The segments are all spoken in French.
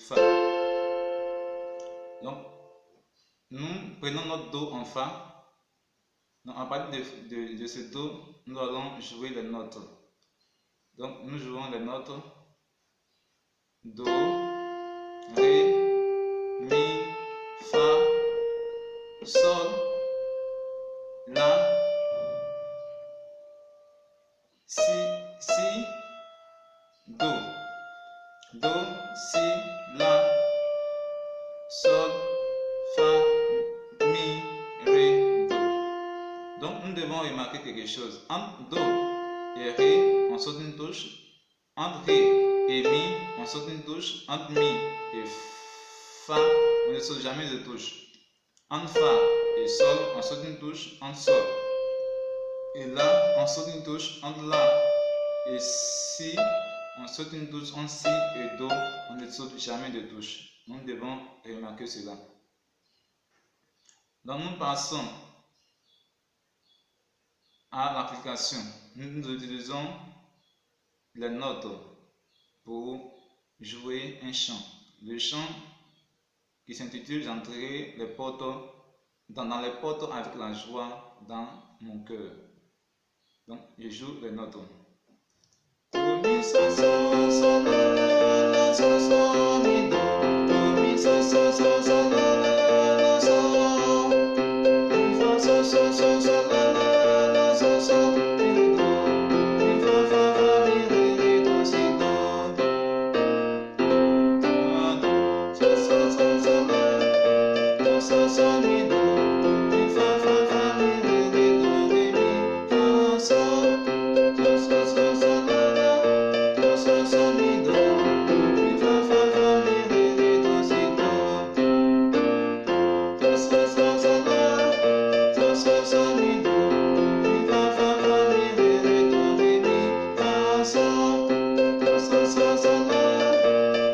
Fa. Donc, nous prenons notre Do en Fa. Donc, à partir de ce Do, nous allons jouer les notes. Donc, nous jouons les notes Do, Ré, Mi, Fa, Sol, La, Si, Do. Do, Si, La, Sol, Fa, Mi, Ré, Do. Donc nous devons remarquer quelque chose. Entre Do et Ré, on saute une touche. Entre Ré et Mi, on saute une touche. Entre Mi et Fa, on ne saute jamais de touche. Entre Fa et Sol, on saute une touche. Entre Sol et La, on saute une touche. Entre La et Si, on saute une touche. Entre Si et Do, on ne saute jamais de touche. Nous devons remarquer cela. Donc nous passons à l'application. Nous utilisons les notes pour jouer un chant. Le chant qui s'intitule J'entrerai les portes dans les portes avec la joie dans mon cœur. Donc je joue les notes. Do, mi, so, so, so, la, so, so, mi, do. Do, mi, so, so, so, so, la, so. Mi, fa, so, so, so, so, la, so, so, mi, do. Mi, fa, fa, fa, mi, ré, ré, do, si, do. So, so, so, so, la, do, so, so, mi, do. Mi, fa, fa, fa, mi, ré, ré, do, ré, mi, fa, so. So, so, so, so, la, do, so, so, mi, do. Mi, fa, fa, fa, mi, ré, ré, do, si, do. Do, so, so, so, la, do, so, so, mi, do. Mi, fa, fa, fa, mi, ré, ré, do, ré, mi, fa, so. Do, so, so, so, la,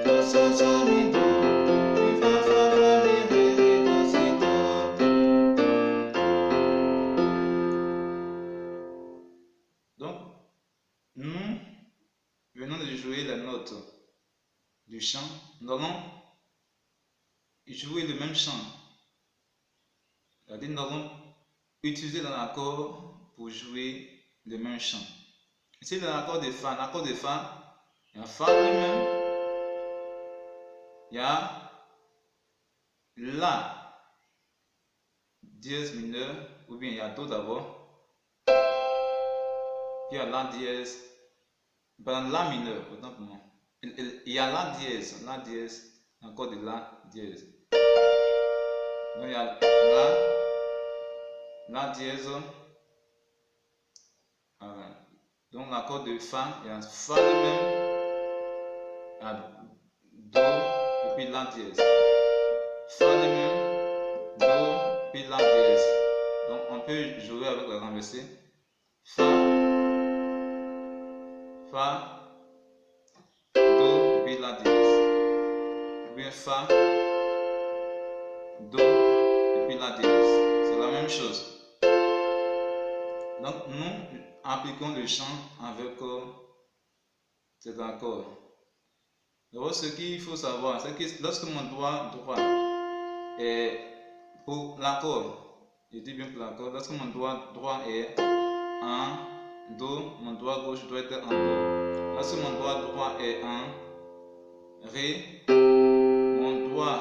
do, so, so, mi, do. Mi, fa, fa, fa, mi, ré, ré, do, si, do. Donc, nous venons de jouer la note du chant. Nous allons jouer le même chant. C'est-à-dire, nous allons utiliser l'accord pour jouer le même chant. Ici, l'accord de Fa. L'accord de Fa, il y a Fa lui-même, il y a La dièse mineur, ou bien il y a Do d'abord, puis il y a La dièse, ben, La mineur, autant pour moi. Il y a La dièse, l'accord de La dièse. Donc il y a La dièse. Donc l'accord de Fa, il y a Fa lui-même, il y a Do, et puis La dièse. Fa lui-même, Do, puis La dièse. Donc on peut jouer avec la renversée. Fa, Do, puis La dièse. Ou bien Fa, Do, et puis La dièse. C'est la même chose. Donc nous appliquons le chant avec cet accord. Alors ce qu'il faut savoir, c'est que lorsque mon doigt droit est pour l'accord, je dis bien pour l'accord, lorsque mon doigt droit est en Do, mon doigt gauche doit être en Do. Lorsque mon doigt droit est en Ré, mon doigt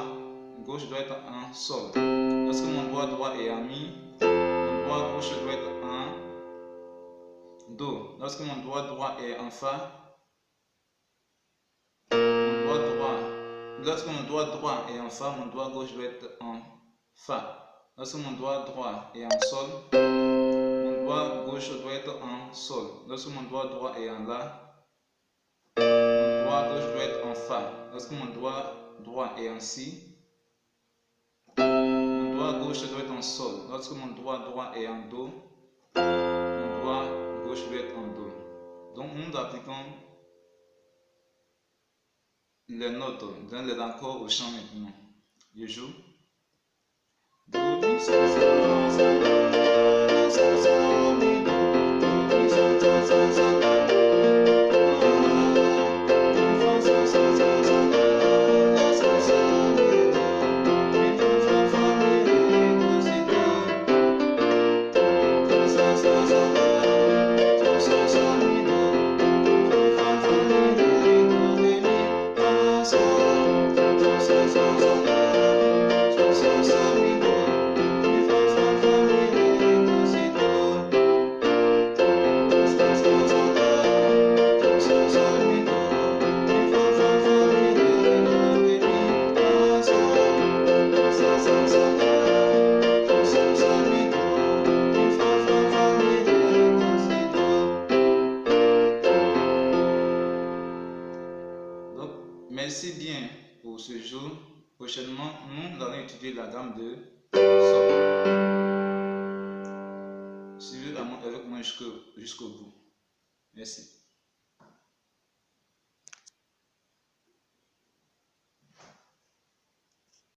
gauche doit être en Sol. Lorsque mon doigt droit est en Mi, mon doigt gauche doit être en Do. Lorsque mon doigt droit est en Fa, lorsque mon doigt droit est en Fa, mon doigt gauche doit être en Fa. Lorsque mon doigt droit est en Sol, mon doigt gauche doit être en Sol. Lorsque mon doigt droit est en La, mon doigt gauche doit être en Fa. Lorsque mon doigt droit est en Si, mon doigt gauche doit être en Sol. Lorsque mon doigt droit est en Do, mon doigt gauche doit être en Do. Donc nous appliquons les notes, dans les accords au chant maintenant. Je joue. Do, mi, so, so, so, la, so, so, mi, do. Do, mi, so, so, so, so, la, mi, fa, so, so, so, so, la, so, sol, sol, sol, la, sol, sol, sol, mi, do, mi, fa, fa, fa, mi, ré, do, si, do, sol, sol, sol, la, sol, sol, sol, mi, do, mi, fa, fa, fa, mi, ré, do, ré, mi, fa, sol, sol, sol, sol, la, sol, sol, mi, do, mi, fa, fa, fa, mi, ré, do, si, do. Donc, merci bien pour ce jour. Prochainement, nous allons étudier la gamme de sol. Suivez avec moi jusqu'au bout. Merci.